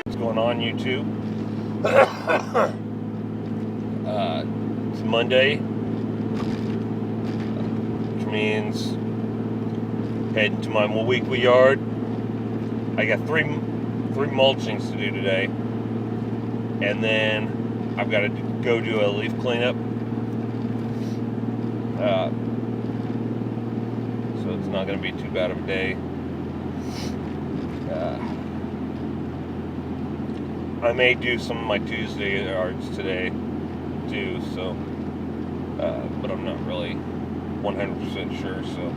What's going on, YouTube? It's Monday, which means heading to my weekly yard. I got three mulchings to do today, and then I've got to go do a leaf cleanup. So it's not going to be too bad of a day. I may do some of my Tuesday yards today too, so but I'm not really 100% sure, so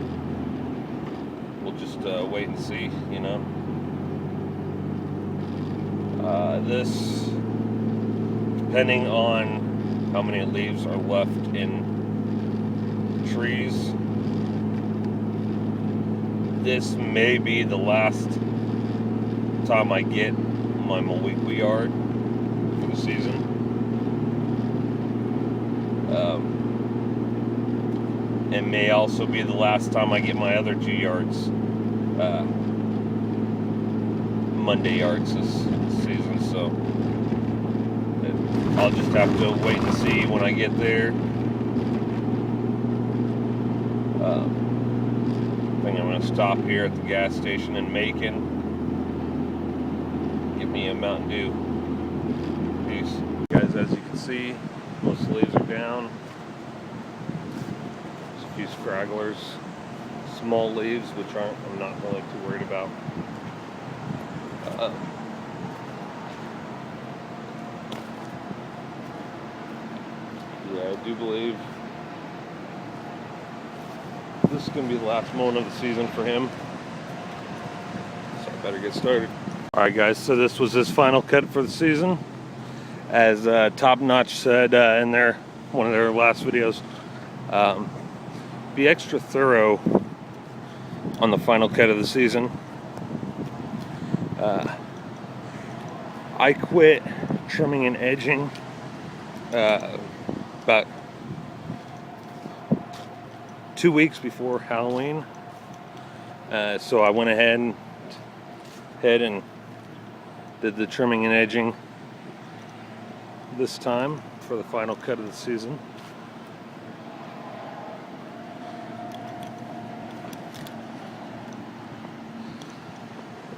we'll just wait and see, you know. This, depending on how many leaves are left in trees, this may be the last time I get my weekly yard for the season. It may also be the last time I get my other 2 yards, Monday yards this season, so I'll just have to wait and see when I get there. I think I'm going to stop here at the gas station in Macon. Get me a Mountain Dew. Peace. Guys, as you can see, most of the leaves are down. There's a few scragglers. Small leaves, which I'm not really too worried about. Yeah, I do believe this is going to be the last mowing of the season for him. So I better get started. Alright guys, so this was his final cut for the season. As Top Notch said in one of their last videos, be extra thorough on the final cut of the season. I quit trimming and edging about 2 weeks before Halloween. So I went ahead and did the trimming and edging this time for the final cut of the season.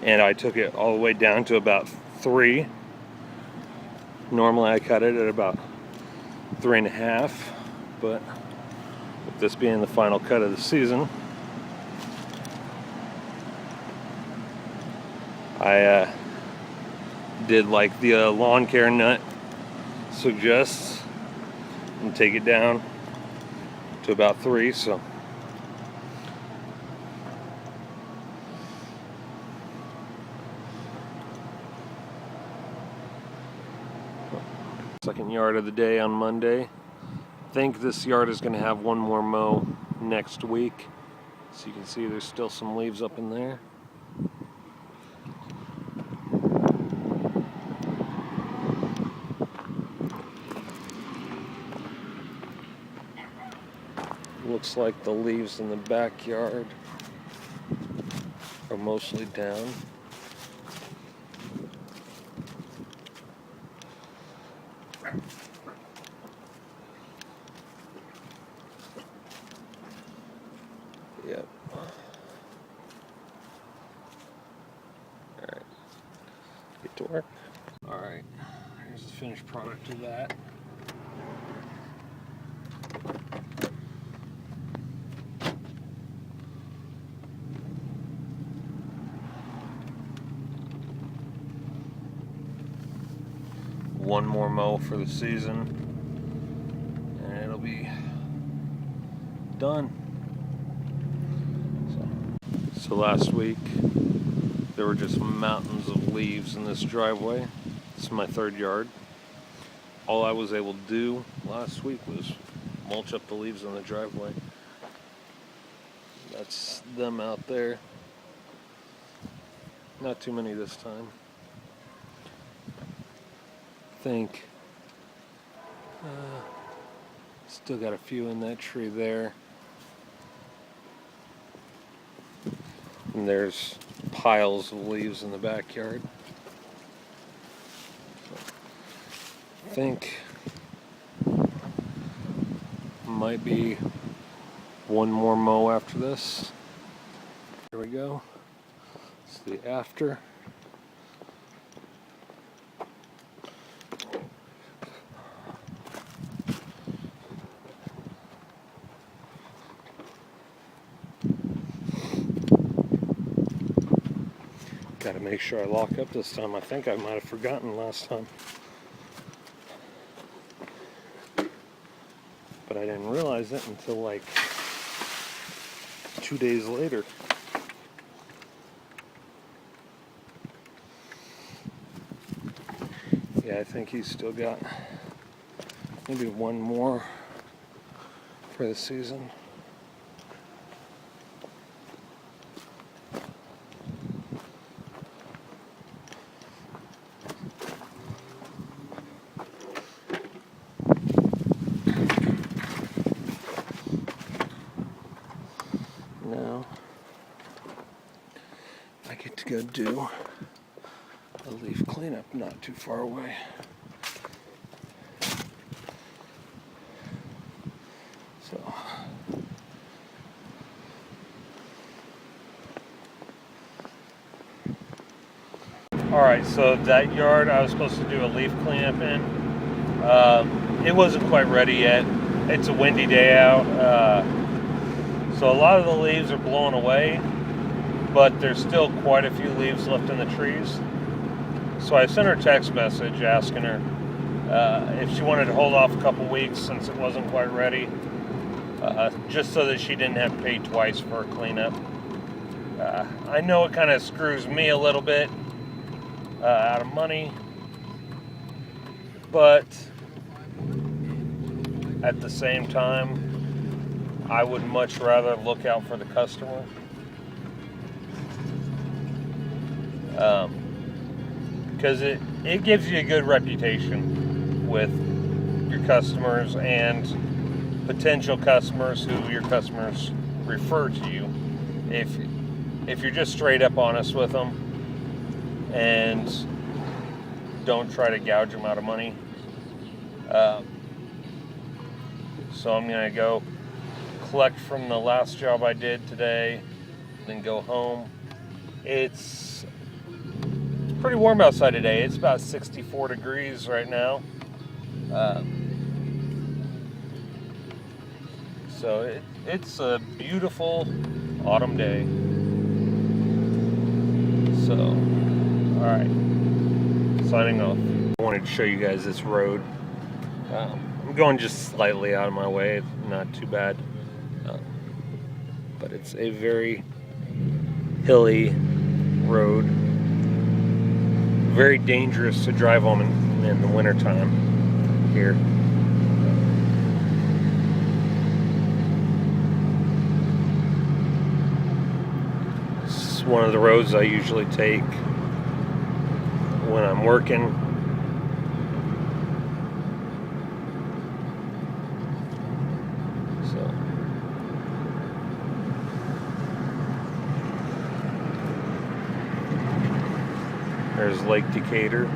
And I took it all the way down to about 3. Normally I cut it at about 3.5, but with this being the final cut of the season, I did like the lawn care nut suggests and take it down to about 3. So second yard of the day on Monday. I think this yard is going to have one more mow next week. So you can see there's still some leaves up in there. Looks like the leaves in the backyard are mostly down. Yep. Alright. Get to work. Alright. Here's the finished product of that. One more mow for the season, and it'll be done. So last week there were just mountains of leaves in this driveway. This is my 3rd yard. All I was able to do last week was mulch up the leaves in the driveway. That's them out there. Not too many this time. I think still got a few in that tree there. And there's piles of leaves in the backyard. think might be one more mow after this. Here we go. It's the after. Gotta make sure I lock up this time. I think I might have forgotten last time. But I didn't realize it until like 2 days later. Yeah, I think he's still got maybe one more for the season. Now I get to go do a leaf cleanup not too far away. So alright, so that yard I was supposed to do a leaf cleanup in. It wasn't quite ready yet. It's a windy day out. So a lot of the leaves are blowing away, but there's still quite a few leaves left in the trees. So I sent her a text message asking her if she wanted to hold off a couple weeks since it wasn't quite ready, just so that she didn't have to pay twice for a cleanup. I know it kind of screws me a little bit out of money, but at the same time, I would much rather look out for the customer. Because it gives you a good reputation with your customers and potential customers who your customers refer to you. If you're just straight up honest with them and don't try to gouge them out of money. So I'm gonna go collect from the last job I did today, then go home. It's pretty warm outside today. It's about 64 degrees right now. So it's a beautiful autumn day. So, alright, signing off. I wanted to show you guys this road. I'm going just slightly out of my way, not too bad. But it's a very hilly road. Very dangerous to drive on in the wintertime here. It's one of the roads I usually take when I'm working. There's Lake Decatur.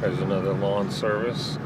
There's another lawn service.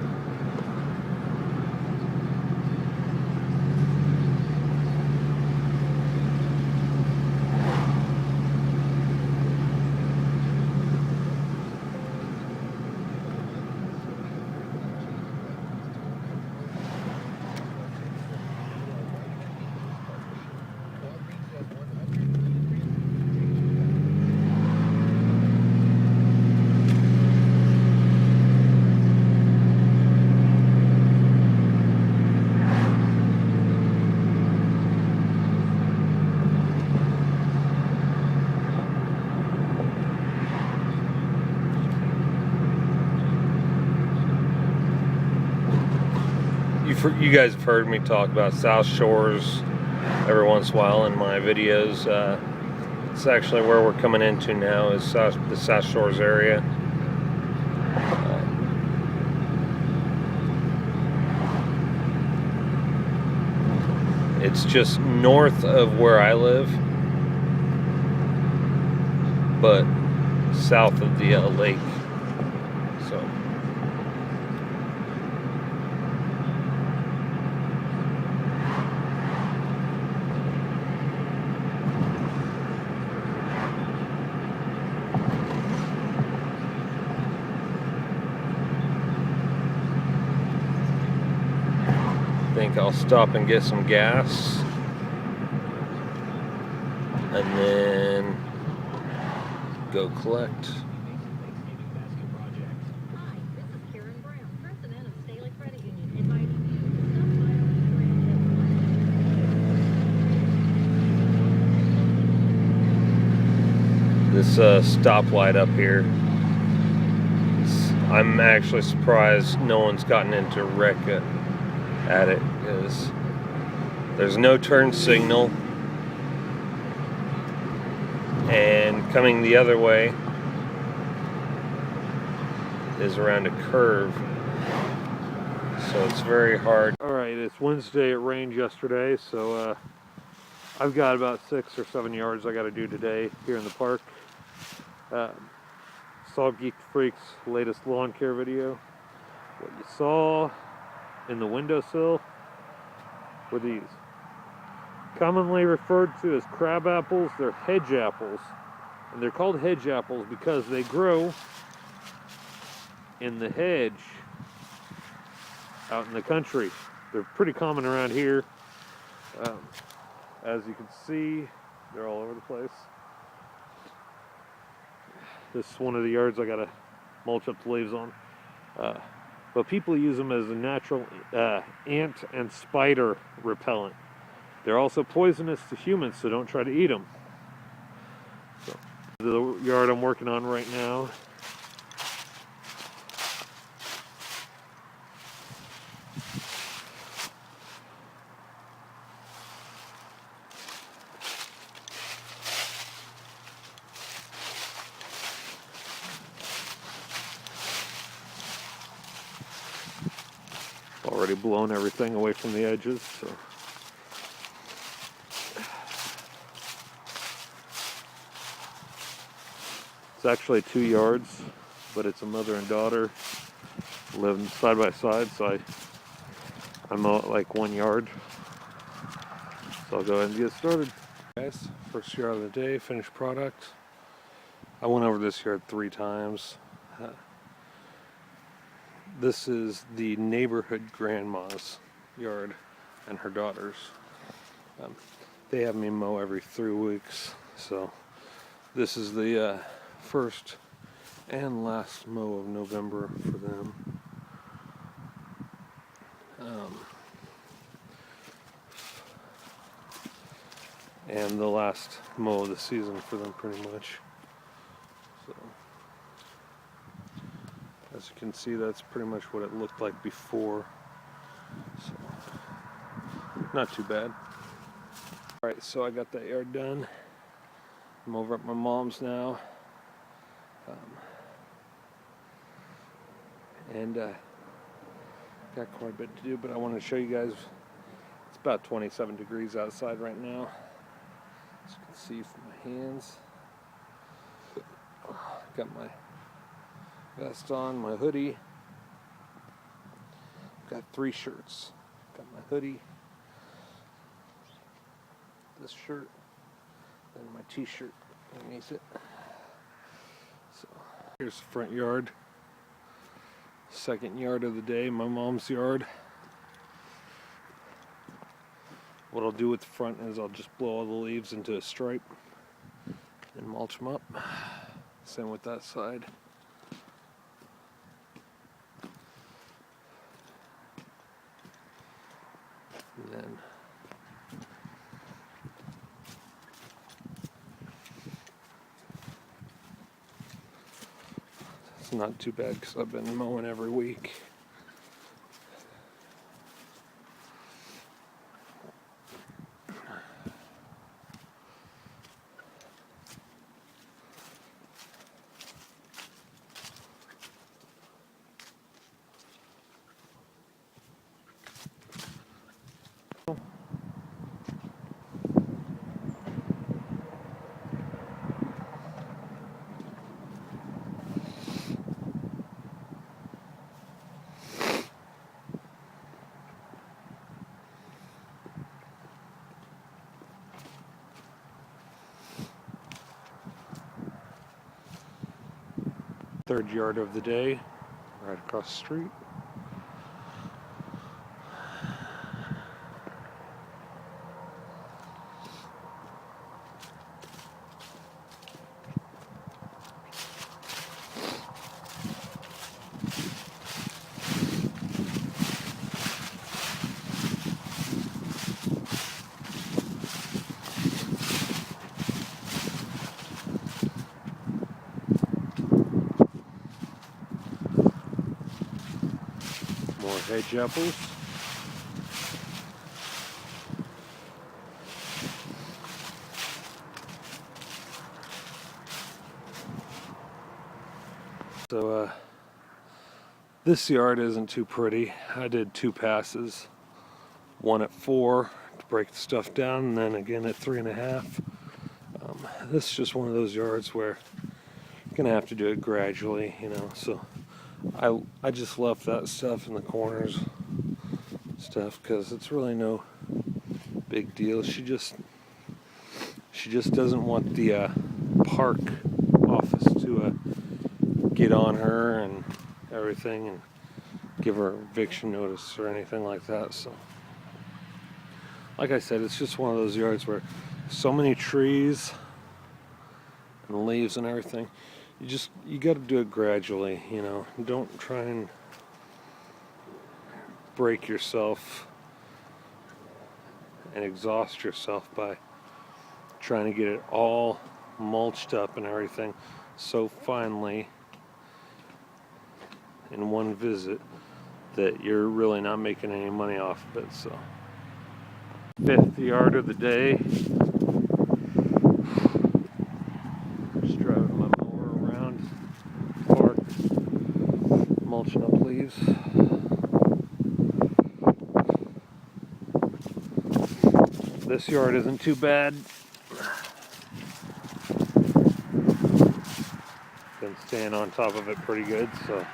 You guys have heard me talk about South Shores every once in a while in my videos. It's actually where we're coming into now, is the South Shores area. It's just north of where I live, but south of the lake. So I think I'll stop and get some gas and then go collect. This stoplight up here, I'm actually surprised no one's gotten into wreck at it, because there's no turn signal, and coming the other way is around a curve, so it's very hard. Alright, it's Wednesday. It rained yesterday, so I've got about 6 or 7 yards I got to do today here in the park. Saw Geek Freak's latest lawn care video. What you saw in the windowsill were these. Commonly referred to as crab apples, they're hedge apples. And they're called hedge apples because they grow in the hedge out in the country. They're pretty common around here. As you can see, they're all over the place. This is one of the yards I gotta mulch up the leaves on. But people use them as a natural ant and spider repellent. They're also poisonous to humans, so don't try to eat them. So, the yard I'm working on right now. Already blown everything away from the edges, so. It's actually 2 yards, but it's a mother and daughter living side by side, so I mow it like 1 yard. So I'll go ahead and get started. Guys, first yard of the day, finished product. I went over this yard 3 times. This is the neighborhood grandma's yard and her daughter's. They have me mow every 3 weeks, so this is the first and last mow of November for them. And the last mow of the season for them, pretty much. So, as you can see, that's pretty much what it looked like before. So, not too bad. Alright, so I got that yard done. I'm over at my mom's now. Got quite a bit to do, but I want to show you guys. It's about 27 degrees outside right now. As you can see from my hands. Got my Vest on, my hoodie. Got 3 shirts. Got my hoodie, this shirt, and my t-shirt underneath it. So here's the front yard. Second yard of the day, my mom's yard. What I'll do with the front is I'll just blow all the leaves into a stripe and mulch them up. Same with that side. And then it's not too bad because I've been mowing every week. Third yard of the day, right across the street. More hedge apples. So this yard isn't too pretty. I did 2 passes, one at 4 to break the stuff down, and then again at 3.5. This is just one of those yards where you're gonna have to do it gradually, you know. So I just left that stuff in the corners stuff because it's really no big deal. She just doesn't want the park office to get on her and everything and give her eviction notice or anything like that. So like I said, it's just one of those yards where so many trees and leaves and everything. You got to do it gradually, you know. Don't try and break yourself and exhaust yourself by trying to get it all mulched up and everything so finely in one visit that you're really not making any money off of it. So 5th yard of the day. Just driving my mower around the park, mulching up leaves. This yard isn't too bad. Been staying on top of it pretty good, so.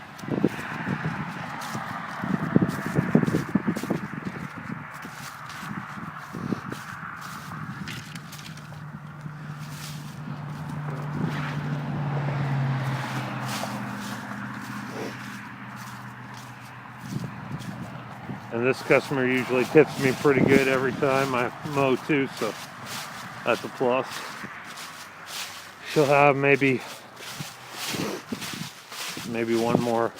And this customer usually tips me pretty good every time I mow too, so that's a plus. She'll have maybe one more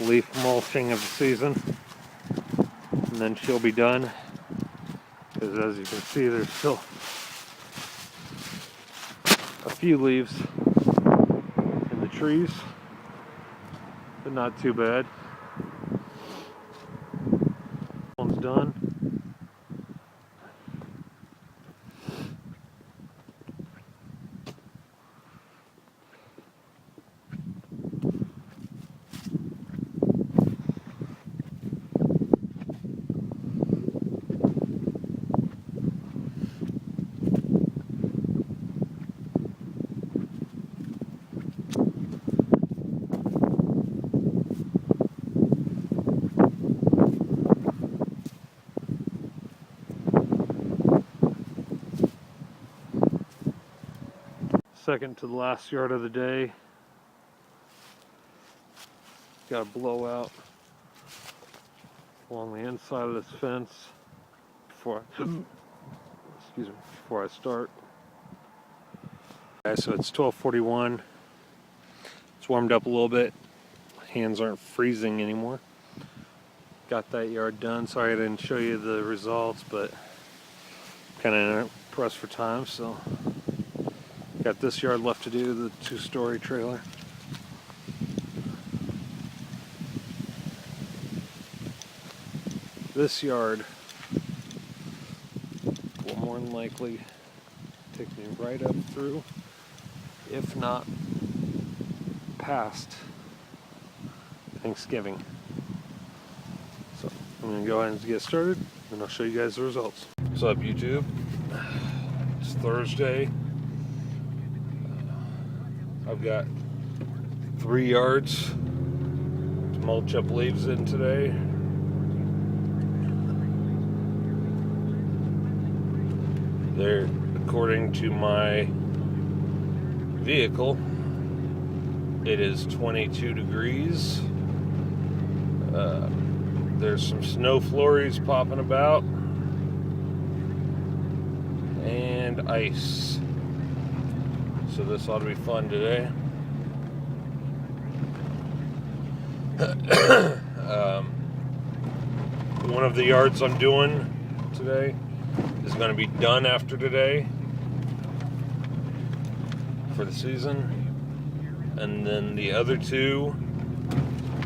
leaf mulching of the season, and then she'll be done. Because as you can see, there's still a few leaves in the trees, but not too bad. One's done. Second to the last yard of the day. Got a blowout along the inside of this fence before I start. Okay, so it's 12:41. It's warmed up a little bit. Hands aren't freezing anymore. Got that yard done. Sorry I didn't show you the results, but kind of pressed for time, so got this yard left to do, the 2-story trailer. This yard will more than likely take me right up through, if not past Thanksgiving. So I'm going to go ahead and get started, and I'll show you guys the results. What's up, YouTube? It's Thursday. I've got 3 yards to mulch up leaves in today. They're, according to my vehicle, it is 22 degrees. There's some snow flurries popping about and ice. So this ought to be fun today. One of the yards I'm doing today is going to be done after today for the season. And then the other 2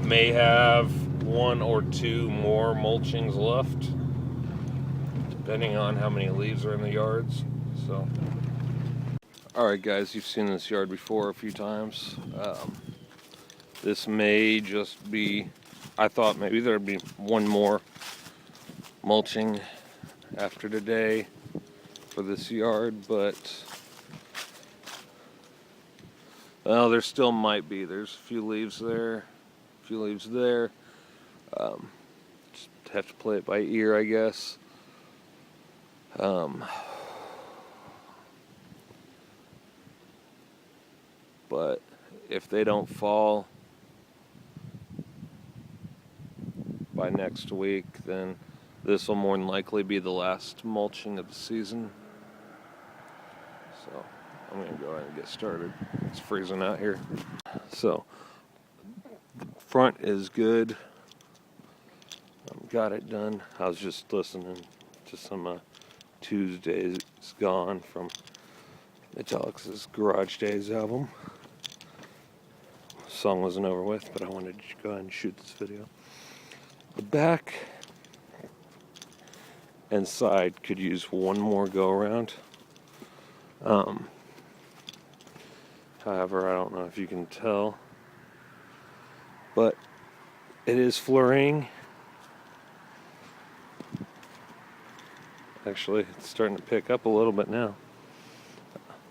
may have 1 or 2 more mulchings left, depending on how many leaves are in the yards. So, alright guys, you've seen this yard before a few times. This may just be, I thought maybe there'd be 1 more mulching after today for this yard, but well, there still might be. There's a few leaves there, a few leaves there. Just have to play it by ear, I guess. But if they don't fall by next week, then this will more than likely be the last mulching of the season. So I'm going to go ahead and get started. It's freezing out here. So the front is good. Got it done. I was just listening to some Tuesdays Gone from Metallica's Garage Days album. The song wasn't over with, but I wanted to go ahead and shoot this video. The back and side could use 1 more go around. However, I don't know if you can tell, but it is flurrying. Actually, it's starting to pick up a little bit now.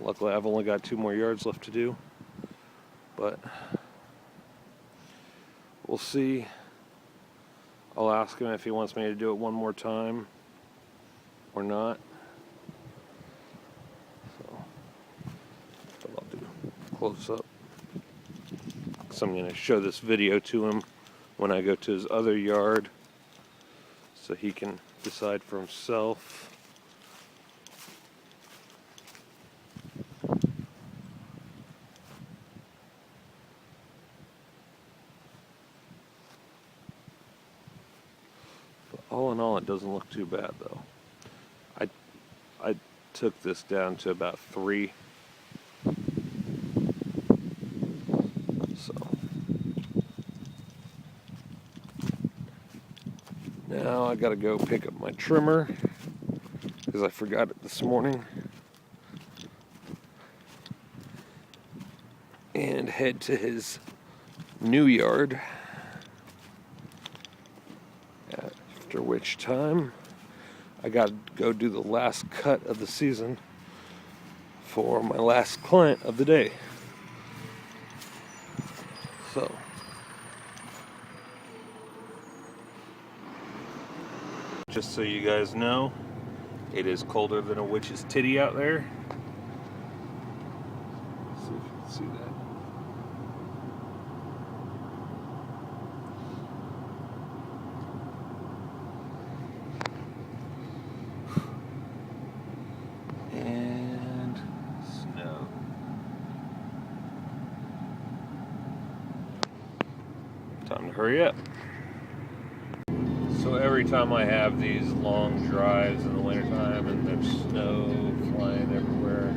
Luckily, I've only got 2 more yards left to do, but we'll see. I'll ask him if he wants me to do it 1 more time or not. So, but I'll do close up. So I'm going to show this video to him when I go to his other yard, so he can decide for himself. But all in all, it doesn't look too bad though. I took this down to about 3. So now I gotta go pick up my trimmer because I forgot it this morning, and head to his new yard, after which time I gotta go do the last cut of the season for my last client of the day. So just so you guys know, it is colder than a witch's titty out there. see that. And snow. Time to hurry up. So every time I have these long drives in the wintertime and there's snow flying everywhere,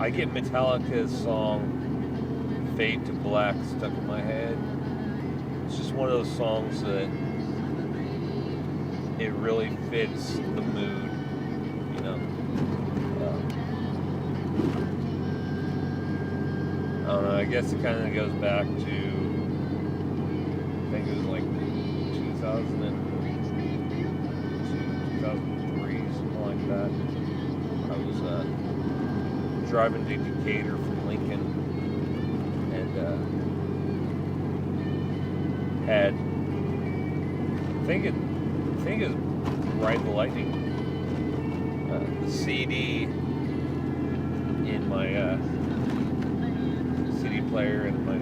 I get Metallica's song Fade to Black stuck in my head. It's just one of those songs that it really fits the mood, you know. I don't know, I guess it kind of goes back to, I think it was like 2002, 2003, something like that. I was driving to Decatur from Lincoln and had, I think it was Ride the Lightning, the CD in my CD player and my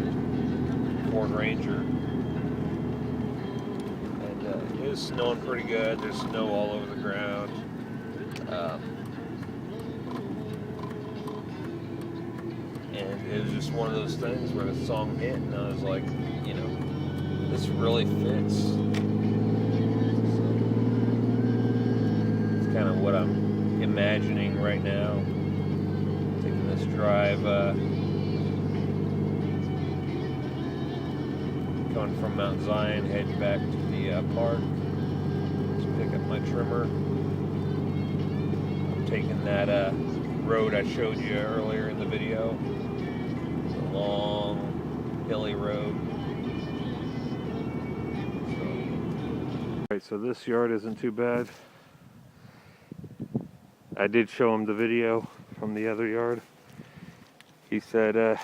Ford Ranger, and it was snowing pretty good. There's snow all over the ground. And it was just one of those things where the song hit and I was like, you know, this really fits. So it's kind of what I'm imagining right now. Taking this drive, coming from Mount Zion, heading back to the park to pick up my trimmer. I'm taking that road I showed you earlier in the video. It's a long, hilly road. So this yard isn't too bad. I did show him the video from the other yard. He said this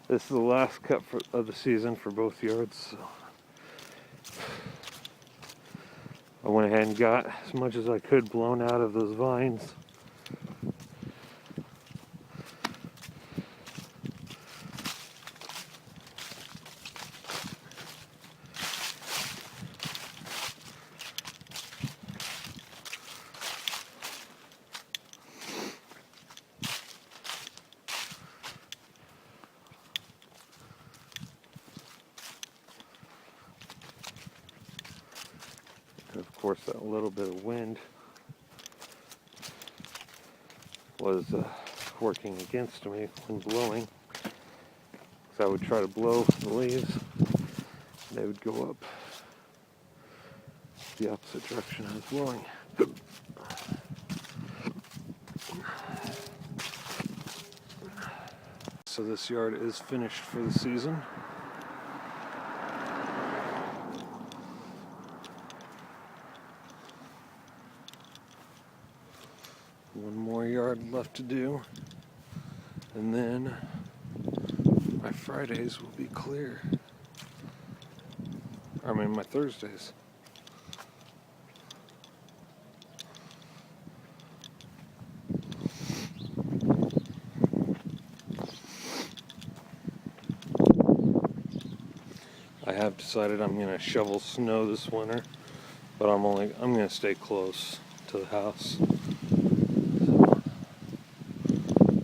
is the last cut of the season for both yards. So I went ahead and got as much as I could blown out of those vines. Of course, that little bit of wind was working against me when blowing. So I would try to blow the leaves, and they would go up the opposite direction I was blowing. So this yard is finished for the season. One more yard left to do, and then my Fridays will be clear. I mean, my Thursdays. I have decided I'm going to shovel snow this winter, but I'm going to stay close to the house.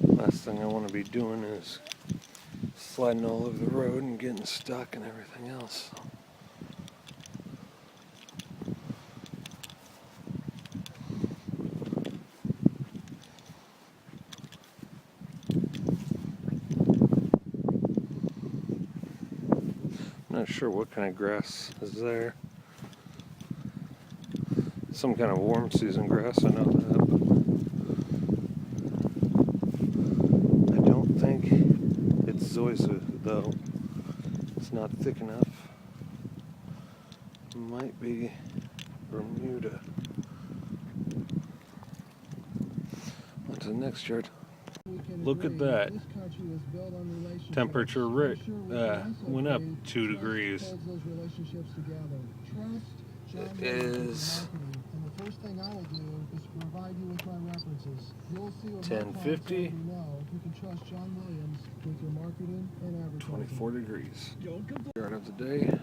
Last thing I want to be doing is sliding all over the road and getting stuck and everything else. I'm not sure what kind of grass is there. Some kind of warm season grass, I know that, but I don't think it's zoysia, though. It's not thick enough. It might be Bermuda. On to the next yard. Look at that. Temperature went up 2 degrees. It is provide you with my references. You'll see what 1050. you can trust John Williams with your marketing and advertising. 24 degrees. Start of the day.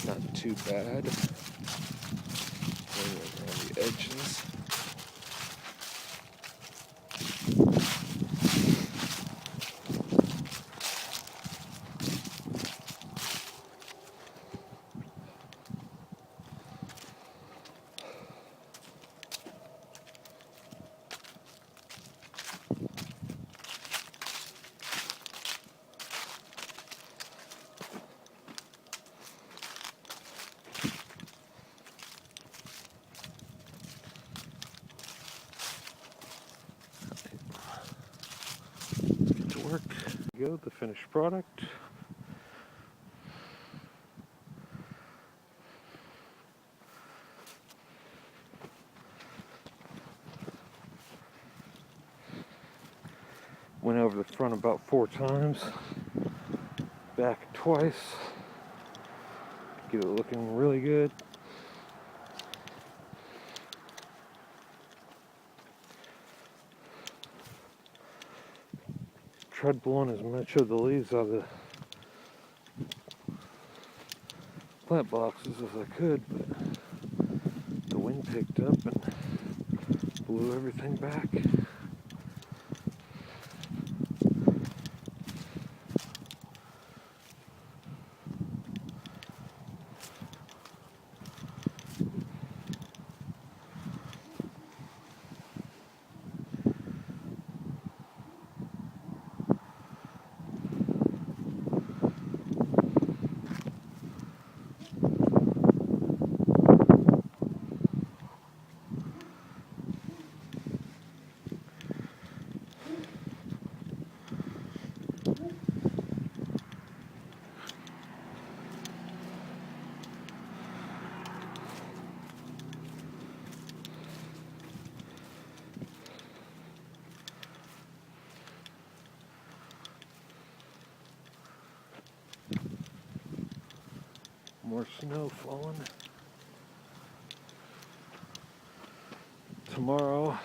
Not too bad. Going around the edges. Get to work. Go, the finished product. Went over the front about 4 times, back twice. Get it looking really good. Tried blowing as much of the leaves out of the plant boxes as I could, but the wind picked up and blew everything back. More snow falling. Tomorrow